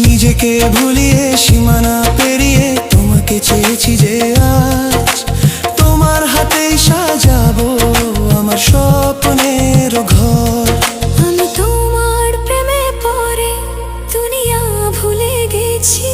নিজেকে ভুলিয়ে সীমানা পেরিয়ে তোমাকে চেয়েছি যে আজ তোমার হাতেই সাজাবো আমার স্বপ্নের ঘর। আমি তোমার প্রেমে পড়ে দুনিয়া ভুলে গেছি।